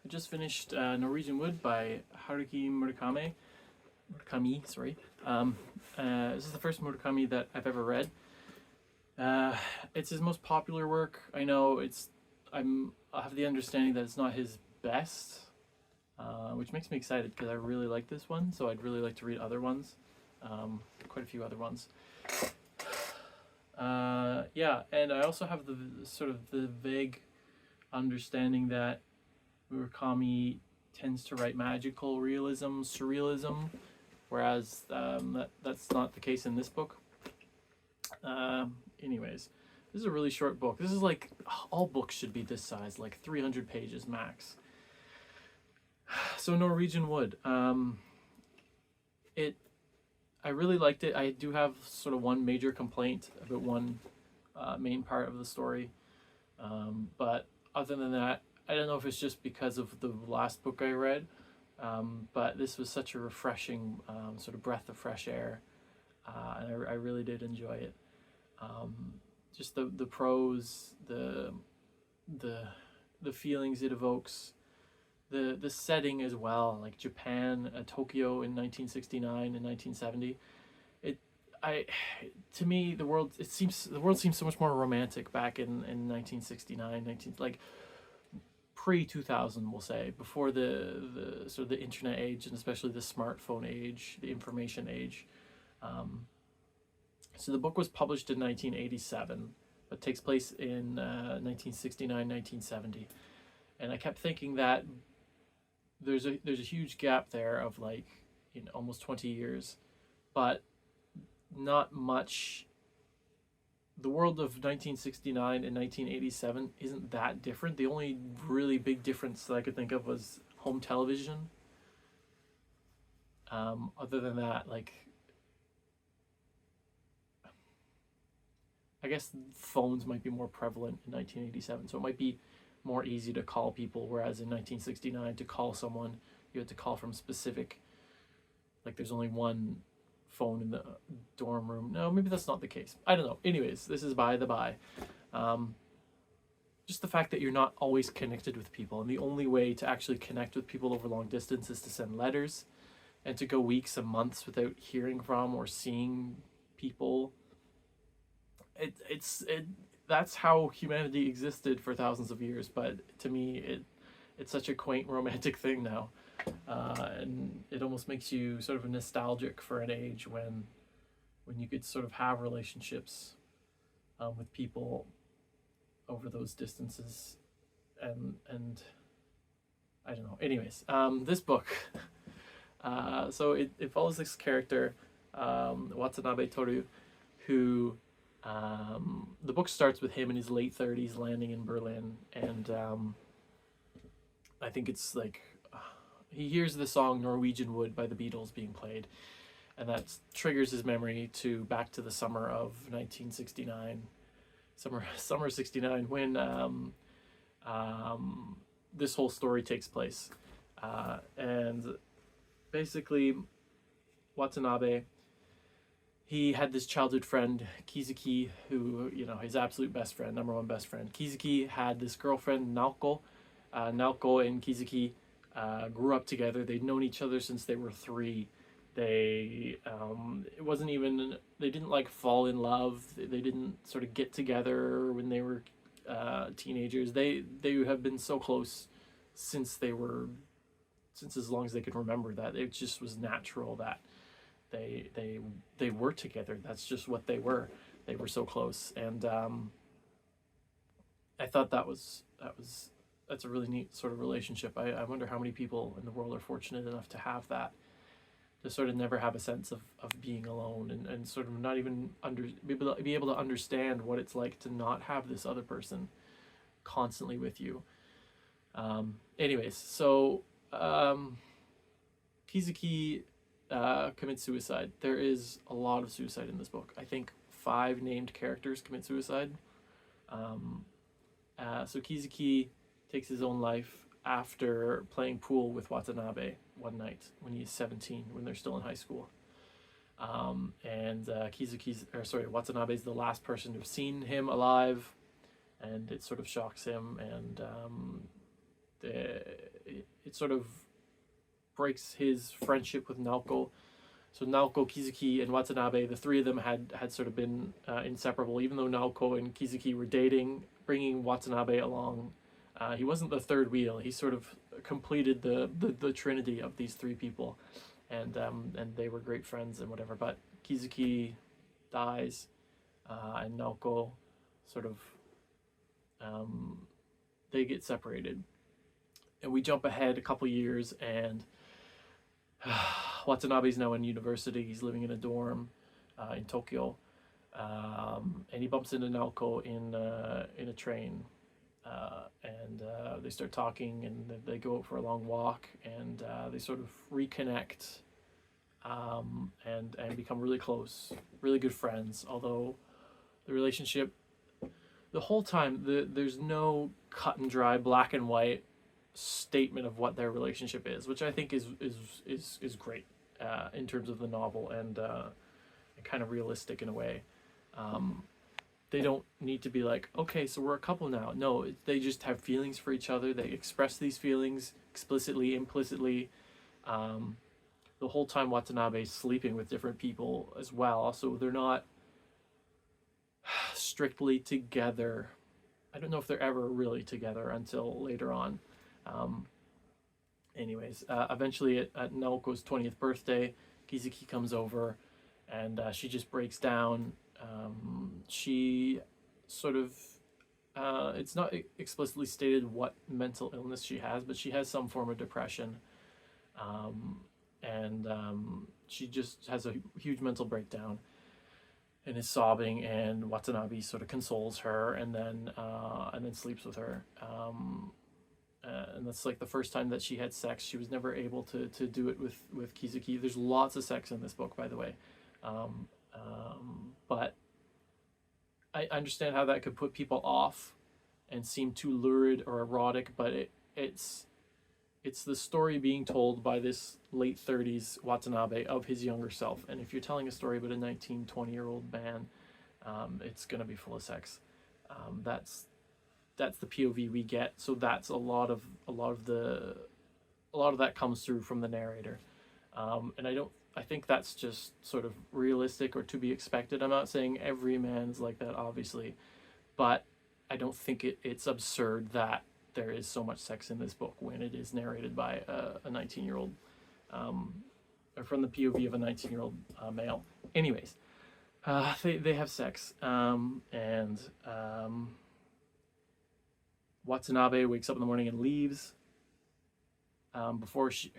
I just finished Norwegian Wood by Haruki Murakami. Sorry. This is the first Murakami that I've ever read. It's his most popular work. I know I have the understanding that it's not his best, which makes me excited because I really like this one. So I'd really like to read other ones, quite a few other ones. Yeah, and I also have the vague understanding that Murakami tends to write magical realism, surrealism, whereas that's not the case in this book. Anyways, this is a really short book. This is like, all books should be this size, like 300 pages max. So Norwegian Wood, I really liked it. I do have sort of one major complaint about one main part of the story, but other than that, I don't know if it's just because of the last book I read, but this was such a refreshing sort of breath of fresh air, and I really did enjoy it. Just the prose, the feelings it evokes, the setting as well, like Japan, Tokyo in 1969 and 1970. To me, the world seems so much more romantic back in 1969, like pre-2000, we'll say, before the sort of the internet age, and especially the smartphone age, the information age. So the book was published in 1987, but takes place in 1969, 1970. And I kept thinking that there's a huge gap there of like, almost 20 years, but not much. The world of 1969 and 1987 isn't that different. The only really big difference that I could think of was home television. Other than that, like, I guess phones might be more prevalent in 1987, so it might be more easy to call people, whereas in 1969, to call someone, you had to call from specific, like, there's only one phone in the dorm room. No, maybe that's not the case. I don't know. Anyways, this is by the by. Just the fact that you're not always connected with people, and the only way to actually connect with people over long distance is to send letters, and to go weeks and months without hearing from or seeing people. That's how humanity existed for thousands of years, but to me it's such a quaint romantic thing now, and it almost makes you sort of nostalgic for an age when you could sort of have relationships with people over those distances, and I don't know. Anyways, this book, so it follows this character, Watanabe Toru, who the book starts with him in his late 30s landing in Berlin, and I think it's like he hears the song Norwegian Wood by the Beatles being played, and that triggers his memory back to the summer of 1969, summer 69, when this whole story takes place, and basically Watanabe, he had this childhood friend, Kizuki, who, his absolute best friend, number one best friend. Kizuki had this girlfriend, Naoko. Naoko and Kizuki grew up together. They'd known each other since they were 3. They didn't like fall in love. They didn't sort of get together when they were teenagers. They have been so close since as long as they could remember, that it just was natural that they were together. That's just what they were. They were so close, and I thought that's a really neat sort of relationship. I wonder how many people in the world are fortunate enough to have that, to sort of never have a sense of being alone, and sort of not even be able to understand what it's like to not have this other person constantly with you. Anyways, so Kizuki commits suicide. There is a lot of suicide in this book. I think 5 named characters commit suicide. So Kizuki takes his own life after playing pool with Watanabe one night when he's 17, when they're still in high school. And Watanabe's the last person to have seen him alive, and it sort of shocks him, and it sort of breaks his friendship with Naoko. So Naoko, Kizuki, and Watanabe, the three of them had sort of been inseparable. Even though Naoko and Kizuki were dating, bringing Watanabe along, he wasn't the third wheel. He sort of completed the trinity of these three people, and they were great friends and whatever. But Kizuki dies, and Naoko sort of they get separated, and we jump ahead a couple years, and Watanabe's now in university. He's living in a dorm in Tokyo, and he bumps into Naoko in a train, and they start talking, and they go out for a long walk, and they sort of reconnect, and become really close, really good friends. Although the relationship, the whole time, there's no cut and dry, black and white statement of what their relationship is, which I think is great in terms of the novel, and kind of realistic in a way. They don't need to be like, okay, so we're a couple now. No, they just have feelings for each other. They express these feelings explicitly, implicitly. The whole time Watanabe's sleeping with different people as well, so they're not strictly together. I don't know if they're ever really together until later on. Eventually at Naoko's 20th birthday, Kizuki comes over, and she just breaks down. She sort of, it's not explicitly stated what mental illness she has, but she has some form of depression. She just has a huge mental breakdown and is sobbing, and Watanabe sort of consoles her, and then sleeps with her. And that's like the first time that she had sex. She was never able to do it with Kizuki. There's lots of sex in this book, by the way. But I understand how that could put people off and seem too lurid or erotic, but it's the story being told by this late 30s Watanabe of his younger self. And if you're telling a story about a 19, 20-year-old man, it's going to be full of sex. That's the POV we get. So that's a lot of that comes through from the narrator. And I think that's just sort of realistic or to be expected. I'm not saying every man's like that, obviously, but I don't think it's absurd that there is so much sex in this book when it is narrated by a 19-year-old, or from the POV of a 19-year-old male. Anyways, they have sex, and Watanabe wakes up in the morning and leaves. Before she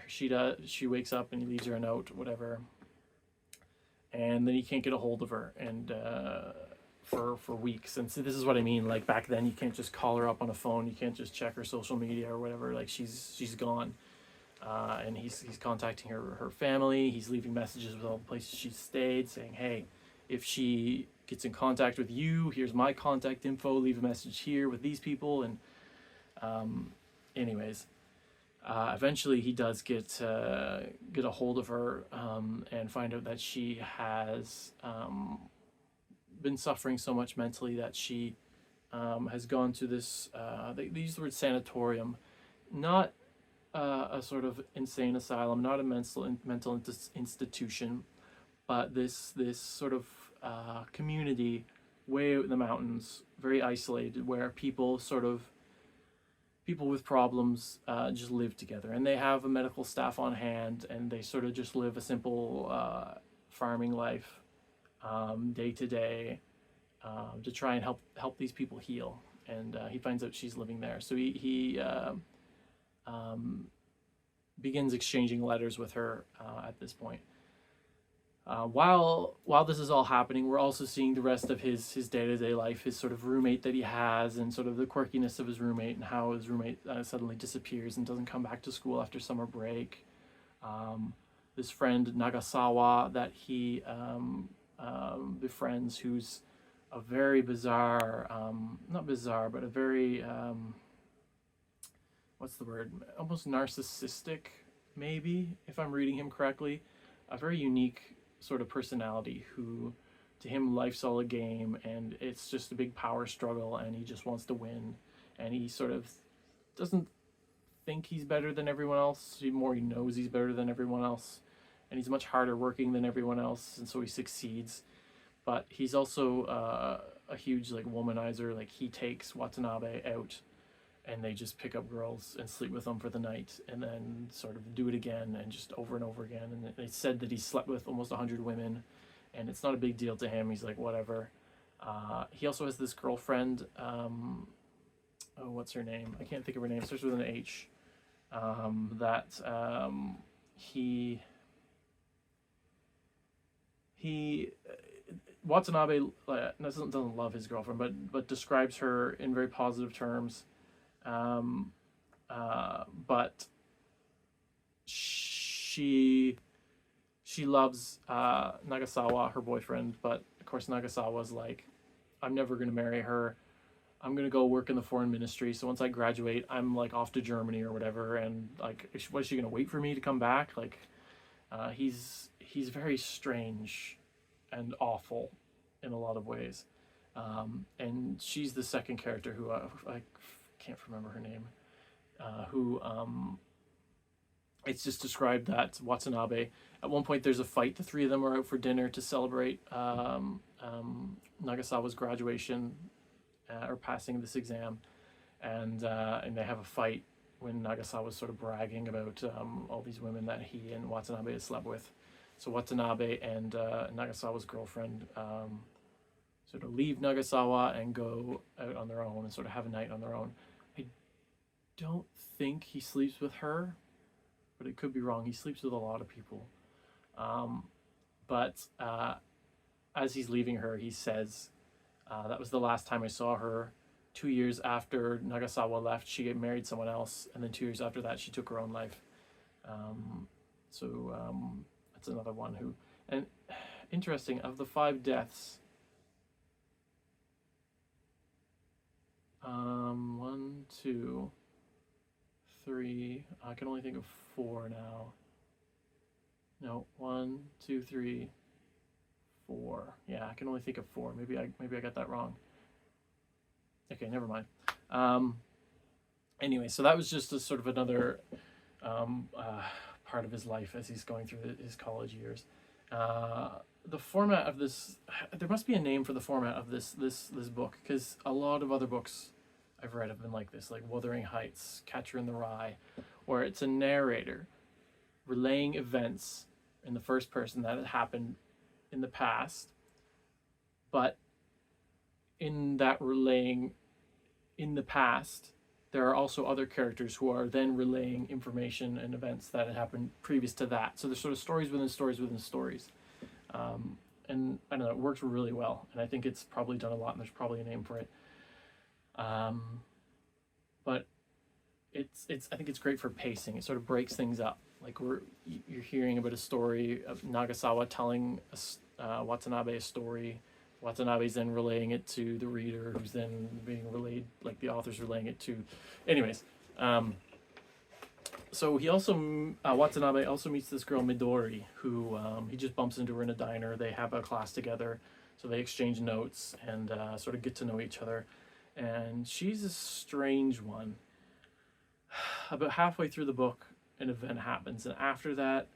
wakes up, and he leaves her a note, whatever. And then he can't get a hold of her, and for weeks. And so this is what I mean. Like back then, you can't just call her up on a phone. You can't just check her social media or whatever. Like she's gone, and he's contacting her family. He's leaving messages with all the places she stayed, saying, "Hey, if she gets in contact with you, here's my contact info. Leave a message here with these people." And eventually he does get a hold of her, and find out that she has been suffering so much mentally that she has gone to this, they use the word sanatorium, not a sort of insane asylum, not a mental institution, but this sort of community way out in the mountains, very isolated, where people with problems just live together, and they have a medical staff on hand, and they sort of just live a simple farming life, day to day, to try and help these people heal. And he finds out she's living there, so he begins exchanging letters with her at this point. While this is all happening, we're also seeing the rest of his day-to-day life, his sort of roommate that he has, and sort of the quirkiness of his roommate, and how his roommate suddenly disappears and doesn't come back to school after summer break. This friend Nagasawa that he befriends, who's a very bizarre, not bizarre, but a very, what's the word? Almost narcissistic, maybe, if I'm reading him correctly. A very unique sort of personality who, to him, life's all a game, and it's just a big power struggle, and he just wants to win, and he sort of doesn't think he's better than everyone else, the more he knows he's better than everyone else, and he's much harder working than everyone else, and so he succeeds. But he's also a huge like womanizer. Like he takes Watanabe out, and they just pick up girls and sleep with them for the night, and then sort of do it again, and just over and over again. And they said that he slept with almost 100 women, and it's not a big deal to him. He's like, whatever. He also has this girlfriend. Oh, what's her name? I can't think of her name. It starts with an H. That he Watanabe doesn't love his girlfriend, but describes her in very positive terms. But she loves Nagasawa, her boyfriend, but of course Nagasawa's like, I'm never gonna marry her. I'm gonna go work in the foreign ministry. So once I graduate, I'm like off to Germany or whatever. And like, what is she gonna wait for me to come back? Like, he's very strange and awful in a lot of ways. And she's the second character who I can't remember her name. Who it's just described that Watanabe, at one point there's a fight. The three of them are out for dinner to celebrate Nagasawa's graduation or passing this exam, and they have a fight when Nagasawa's sort of bragging about all these women that he and Watanabe had slept with. So Watanabe and Nagasawa's girlfriend sort of leave Nagasawa and go out on their own and sort of have a night on their own. I don't think he sleeps with her, but it could be wrong. He sleeps with a lot of people. But as he's leaving her, he says, that was the last time I saw her. 2 years after Nagasawa left, she married someone else, and then 2 years after that, she took her own life. That's another one who... And interesting, of the 5 deaths, 1, 2, 3, I can only think of 4 now. No, 1, 2, 3, 4. Yeah, I can only think of 4. Maybe I got that wrong. Okay, never mind. Anyway, so that was just a sort of another part of his life as he's going through his college years. The format of this, there must be a name for the format of this book, because a lot of other books I've read have been like this, like Wuthering Heights, Catcher in the Rye, where it's a narrator relaying events in the first person that had happened in the past, but in that relaying in the past, there are also other characters who are then relaying information and events that had happened previous to that. So there's sort of stories within stories within stories. And I don't know, it works really well. And I think it's probably done a lot, and there's probably a name for it. But I think it's great for pacing. It sort of breaks things up. Like you're hearing about a story of Nagasawa telling Watanabe a story. Watanabe's then relaying it to the reader, who's then being relayed, like the author's relaying it to. Anyways, so he also, Watanabe also meets this girl Midori, who he just bumps into her in a diner. They have a class together, so they exchange notes and sort of get to know each other. And she's a strange one. About halfway through the book, an event happens, and after that,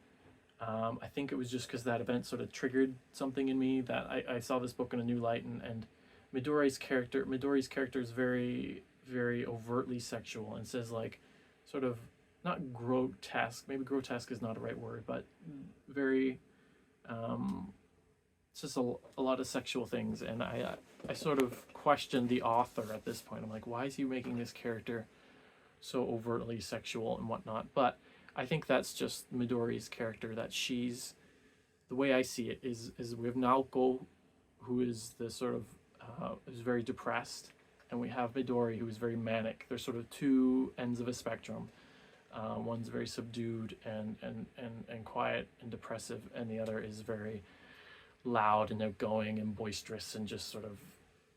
I think it was just because that event sort of triggered something in me that I saw this book in a new light, and Midori's character is very, very overtly sexual, and says like sort of not grotesque, maybe grotesque is not a right word, but very it's just a lot of sexual things, and I sort of questioned the author at this point. I'm like, why is he making this character so overtly sexual and whatnot? But I think that's just Midori's character, that she's, the way I see it is we have Naoko, who is the sort of is very depressed, and we have Midori, who is very manic. There's sort of two ends of a spectrum. One's very subdued and quiet and depressive, and the other is very loud and outgoing and boisterous and just sort of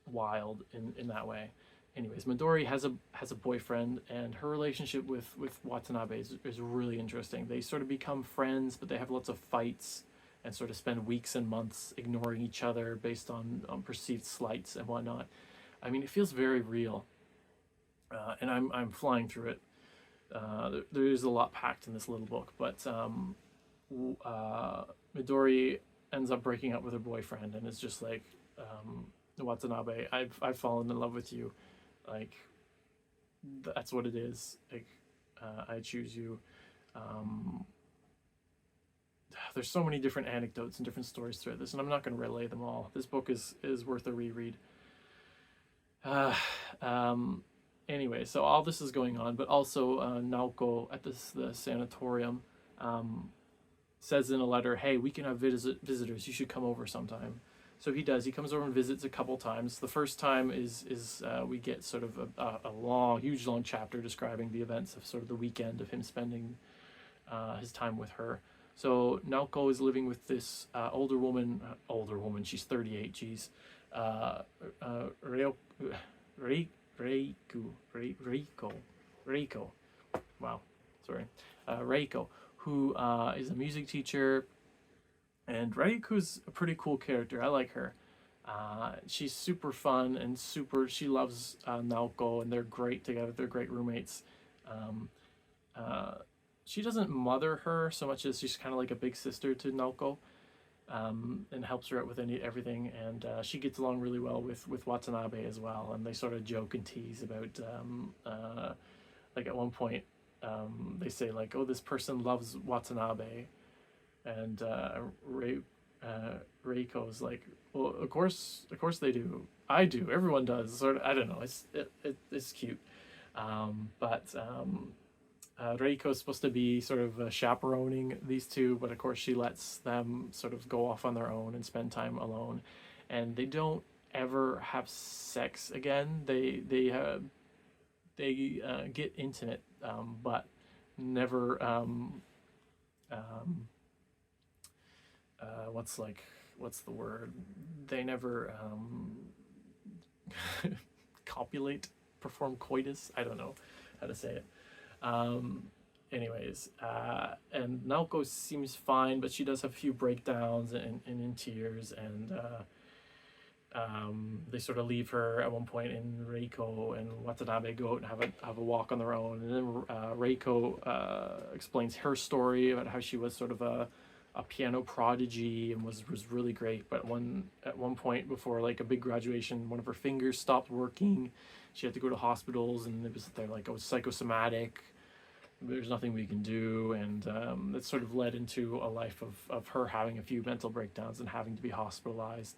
wild in that way. Anyways, Midori has a boyfriend, and her relationship with Watanabe is really interesting. They sort of become friends, but they have lots of fights and sort of spend weeks and months ignoring each other based on perceived slights and whatnot. I mean, it feels very real, and I'm flying through it. there is a lot packed in this little book, but Midori ends up breaking up with her boyfriend, and it's just like, Watanabe, I've fallen in love with you, like that's what it is. Like, I choose you. Um, there's so many different anecdotes and different stories throughout this, and I'm not going to relay them all. This book is worth a reread. Uh, um, anyway, so all this is going on, but also Naoko at the sanatorium says in a letter, "Hey, we can have visitors. You should come over sometime." So he does. He comes over and visits a couple times. The first time is we get sort of a long, huge, long chapter describing the events of sort of the weekend of him spending his time with her. So Naoko is living with this older woman. She's 38. Geez, Reiko, Reiko. Wow, sorry, Reiko, who is a music teacher, and Reiku's a pretty cool character. I like her. She's super fun and super. She loves Naoko, and they're great together. They're great roommates. Um, uh, she doesn't mother her so much as she's kind of like a big sister to Naoko, and helps her out with everything. And she gets along really well with Watanabe as well. And they sort of joke and tease about like at one point they say like, "Oh, this person loves Watanabe," and Reiko's like, "Well, of course they do. I do. Everyone does." Sort of. I don't know. It's cute, but Reiko is supposed to be sort of chaperoning these two, but of course she lets them sort of go off on their own and spend time alone, and they don't ever have sex again. They get intimate, but never. What's the word? They never copulate, perform coitus. I don't know how to say it. Um, anyways, and Naoko seems fine, but she does have a few breakdowns and in tears, and they sort of leave her at one point, and Reiko and Watanabe go out and have a walk on their own, and then Reiko explains her story about how she was sort of a piano prodigy and was really great, but at one point before like a big graduation, one of her fingers stopped working. She had to go to hospitals, and they're like, "Oh, it's psychosomatic. There's nothing we can do," and that sort of led into a life of her having a few mental breakdowns and having to be hospitalized.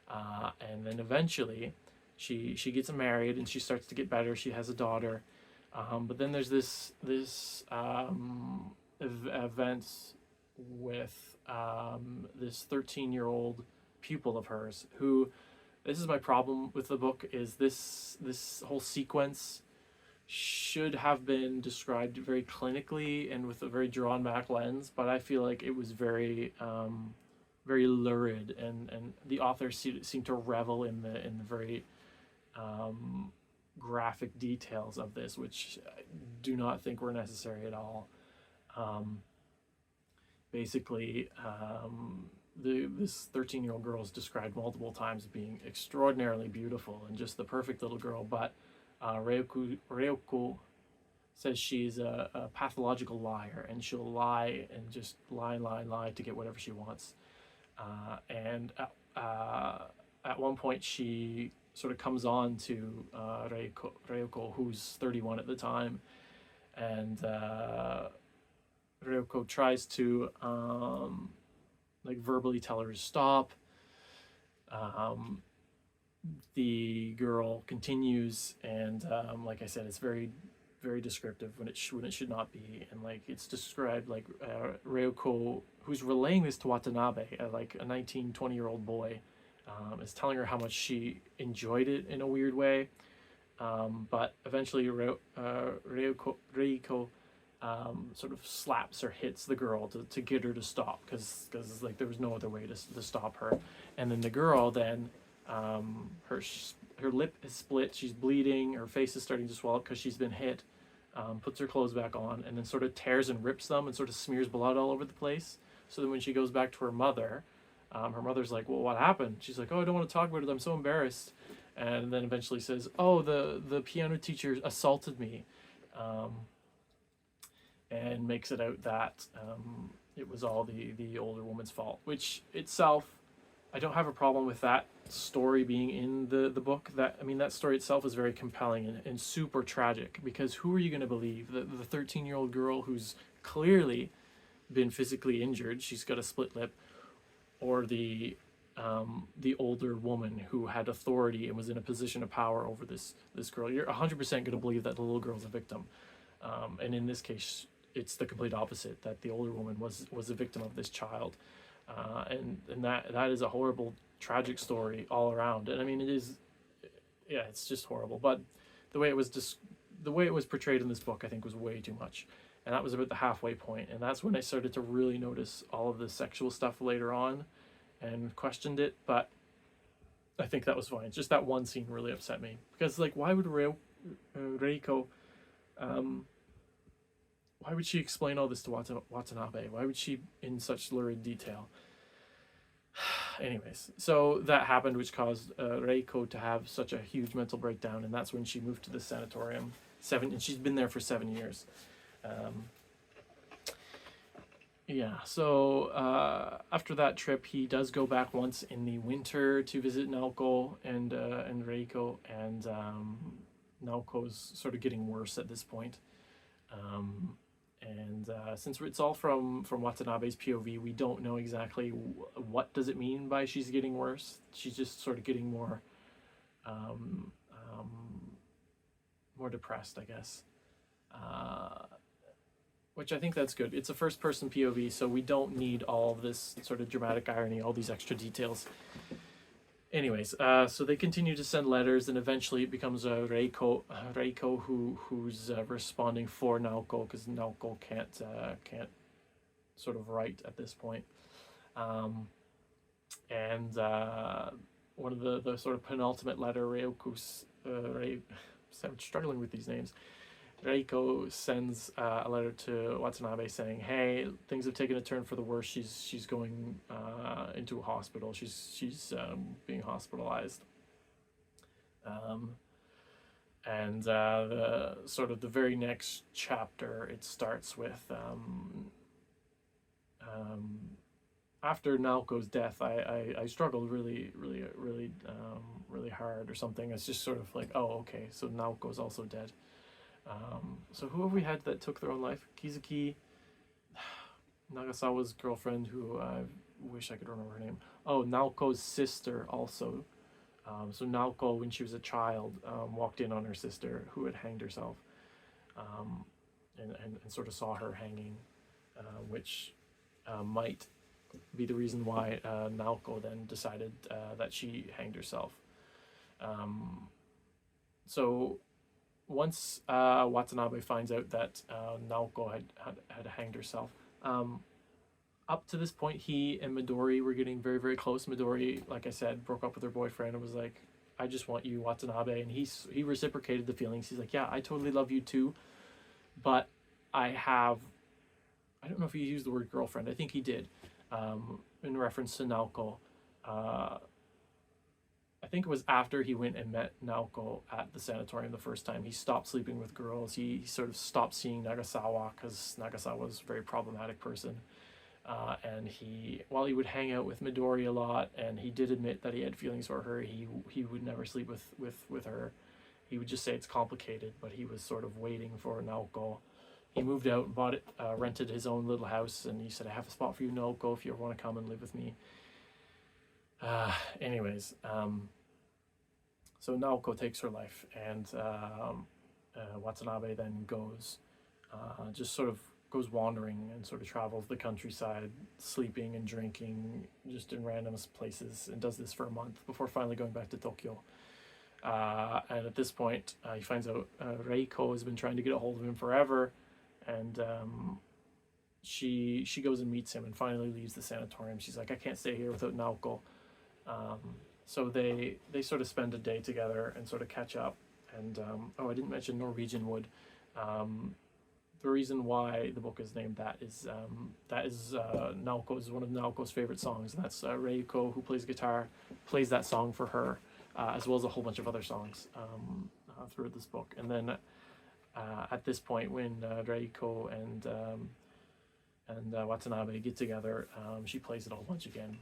And then eventually, she gets married and she starts to get better. She has a daughter, but then there's this event with this 13-year-old pupil of hers who, this is my problem with the book, is this whole sequence should have been described very clinically and with a very drawn back lens, but I feel like it was very very lurid, and the author seemed to revel in the very graphic details of this, which I do not think were necessary at all. Basically, this 13-year-old girl is described multiple times as being extraordinarily beautiful and just the perfect little girl, but Ryoko says she's a pathological liar, and she'll lie and just lie to get whatever she wants. And at one point she sort of comes on to Ryoko, who's 31 at the time, and Ryoko tries to like verbally tell her to stop. The girl continues, and like I said, it's very very descriptive when it should not be, and like it's described like Ryoko, who's relaying this to Watanabe, like a 19-20-year-old boy, is telling her how much she enjoyed it in a weird way, but eventually Ryoko sort of slaps or hits the girl to get her to stop, because like there was no other way to stop her. And then the girl then her lip is split, she's bleeding, her face is starting to swell up because she's been hit, puts her clothes back on, and then sort of tears and rips them and sort of smears blood all over the place. So then when she goes back to her mother's like, "Well, what happened?" She's like, "Oh, I don't want to talk about it, I'm so embarrassed." And then eventually says, "Oh, the piano teacher assaulted me." and makes it out that it was all the older woman's fault, which itself, I don't have a problem with that story being in the book. That story itself is very compelling and super tragic, because who are you going to believe? The 13-year-old girl who's clearly been physically injured, she's got a split lip, or the older woman who had authority and was in a position of power over this girl? You're 100% going to believe that the little girl's a victim. And in this case, it's the complete opposite, that the older woman was a victim of this child. And that is a horrible, tragic story all around. And I mean, it is, yeah, it's just horrible. But the way it was portrayed in this book, I think, was way too much. And that was about the halfway point. And that's when I started to really notice all of the sexual stuff later on and questioned it. But I think that was fine. Just that one scene really upset me. Because, like, why would Reiko, why would she explain all this to Watanabe? Why would she in such lurid detail? Anyways, so that happened, which caused Reiko to have such a huge mental breakdown, and that's when she moved to the sanatorium. And she's been there for 7 years. So after that trip, he does go back once in the winter to visit Naoko and Reiko, and Naoko's sort of getting worse at this point. Since it's all from Watanabe's POV, we don't know exactly what does it mean by she's getting worse. She's just sort of getting more depressed, I guess. Which I think that's good. It's a first-person POV, so we don't need all of this sort of dramatic irony, all these extra details. Anyways, so they continue to send letters, and eventually it becomes Reiko who's responding for Naoko, because Naoko can't sort of write at this point. One of the sort of penultimate letter, I'm struggling with these names. Reiko sends a letter to Watanabe saying, "Hey, things have taken a turn for the worse. She's going into a hospital. She's being hospitalized." The sort of the very next chapter, it starts with after Naoko's death. I struggled really hard or something. It's just sort of like, oh, okay, so Naoko's also dead. So who have we had that took their own life? Kizuki, Nagasawa's girlfriend, who I wish I could remember her name. Oh, Naoko's sister also. So Naoko, when she was a child, walked in on her sister who had hanged herself, and sort of saw her hanging, which might be the reason why Naoko then decided that she hanged herself. So once Watanabe finds out that Naoko had hanged herself, up to this point, he and Midori were getting very, very close. Midori, like I said, broke up with her boyfriend and was like, "I just want you, Watanabe." And he reciprocated the feelings. He's like, "Yeah, I totally love you too, but I don't know if he used the word girlfriend. I think he did, in reference to Naoko. I think it was after he went and met Naoko at the sanatorium the first time. He stopped sleeping with girls. He sort of stopped seeing Nagasawa, because Nagasawa was a very problematic person. And while he would hang out with Midori a lot, and he did admit that he had feelings for her, he would never sleep with her. He would just say it's complicated, but he was sort of waiting for Naoko. He moved out and rented his own little house, and he said, "I have a spot for you, Naoko, if you ever want to come and live with me." Anyways, so Naoko takes her life, and Watanabe then goes wandering and sort of travels the countryside, sleeping and drinking just in random places, and does this for a month before finally going back to Tokyo. And at this point, he finds out Reiko has been trying to get a hold of him forever, and she goes and meets him and finally leaves the sanatorium. She's like, "I can't stay here without Naoko." So they sort of spend a day together and sort of catch up. And I didn't mention Norwegian Wood. The reason why the book is named that is Naoko's one of Naoko's favorite songs, and that's Reiko, who plays guitar, plays that song for her, as well as a whole bunch of other songs throughout this book. And then at this point when Reiko and Watanabe get together, she plays it all once again,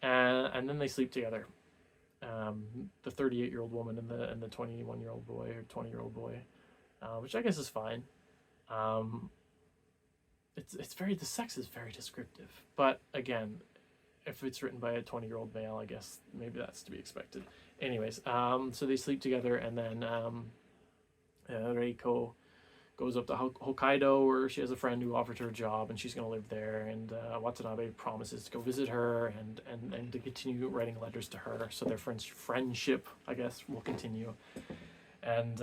and then they sleep together. The 38-year-old woman and the 21-year-old boy or 20-year-old boy, which I guess is fine. It's very, the sex is very descriptive, but again, if it's written by a 20-year-old male, I guess maybe that's to be expected. Anyways, so they sleep together, and then Reiko goes up to Hokkaido, where she has a friend who offered her a job, and she's going to live there. And Watanabe promises to go visit her and to continue writing letters to her, so their friendship, I guess, will continue. And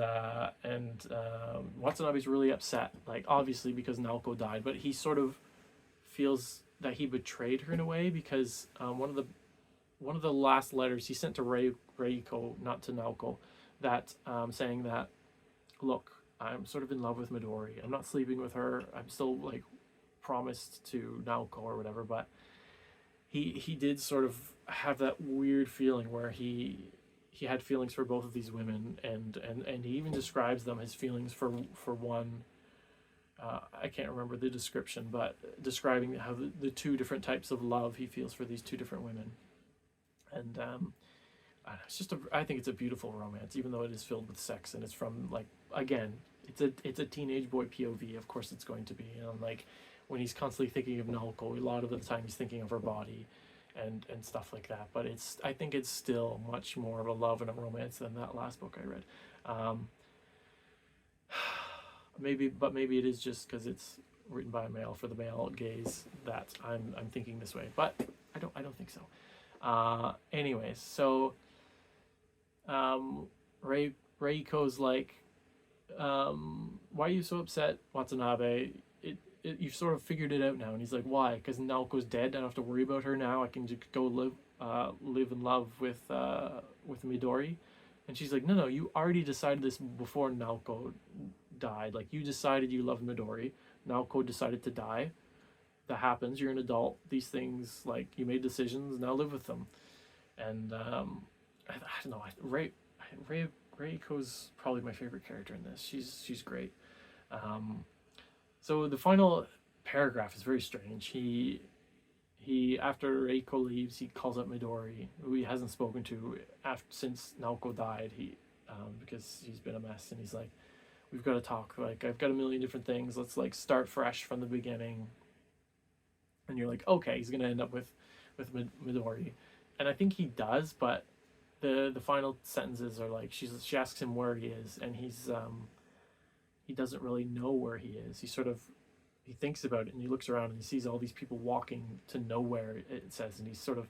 Watanabe's really upset, like obviously because Naoko died, but he sort of feels that he betrayed her in a way, because one of the last letters he sent to Reiko, not to Naoko, that saying that, look, I'm sort of in love with Midori. I'm not sleeping with her. I'm still like promised to Naoko or whatever, but he did sort of have that weird feeling where he had feelings for both of these women, and he even describes them, his feelings for one. I can't remember the description, but describing how the two different types of love he feels for these two different women. And it's just I think it's a beautiful romance, even though it is filled with sex, and it's from, like, again, it's a teenage boy POV. Of course it's going to be, like when he's constantly thinking of Naoko, a lot of the time he's thinking of her body and stuff like that. But I think it's still much more of a love and a romance than that last book I read. Maybe it is just because it's written by a male for the male gaze that I'm thinking this way, but I don't think so. Anyways, so Reiko's like, why are you so upset, Watanabe? You've sort of figured it out now. And he's like, why? Because Naoko's dead. I don't have to worry about her now. I can just go live in love with Midori. And she's like, no, you already decided this before Naoko died. Like, you decided you loved Midori. Naoko decided to die. That happens. You're an adult. These things, like, you made decisions. Now live with them. And I don't know. Reiko's probably my favorite character in this. She's great. So the final paragraph is very strange. He after Reiko leaves, he calls up Midori, who he hasn't spoken to since Naoko died. Because he's been a mess, and he's like, we've got to talk. Like, I've got a million different things. Let's like start fresh from the beginning. And you're like, okay, he's gonna end up with Midori, and I think he does, but the final sentences are like, she asks him where he is, and he doesn't really know where he is. He thinks about it, and he looks around and he sees all these people walking to nowhere, it says, and he's sort of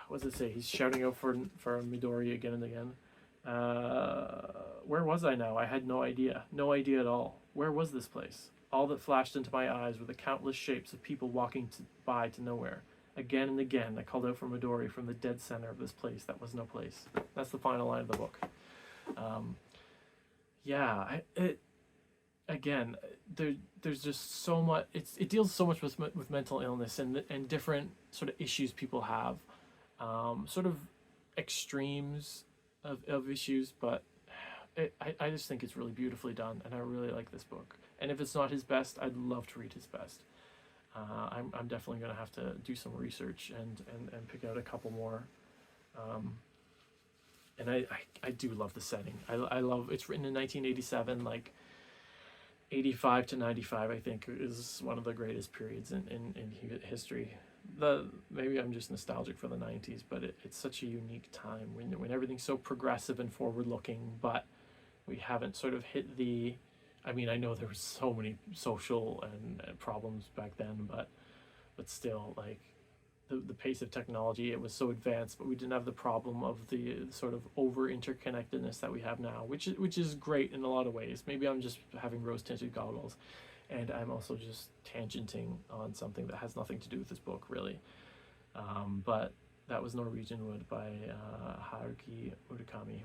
what does it say? He's shouting out for Midori again and again. Where was I now? I had no idea at all. Where was this place? All that flashed into my eyes were the countless shapes of people walking by to nowhere. Again and again, I called out for Midori from the dead center of this place that was no place. That's the final line of the book. There's just so much. It deals so much with mental illness and different sort of issues people have, sort of extremes of issues. But I just think it's really beautifully done, and I really like this book. And if it's not his best, I'd love to read his best. I'm definitely going to have to do some research and pick out a couple more. And I do love the setting. I love, it's written in 1987, like 85 to 95, I think, is one of the greatest periods in history. Maybe I'm just nostalgic for the 90s, but it's such a unique time when everything's so progressive and forward looking, but we haven't sort of hit the, I mean, I know there were so many social and problems back then, but still, like, the pace of technology, it was so advanced, but we didn't have the problem of the sort of over interconnectedness that we have now, which is great in a lot of ways. Maybe I'm just having rose tinted goggles, and I'm also just tangenting on something that has nothing to do with this book, really. But that was Norwegian Wood by Haruki Murakami.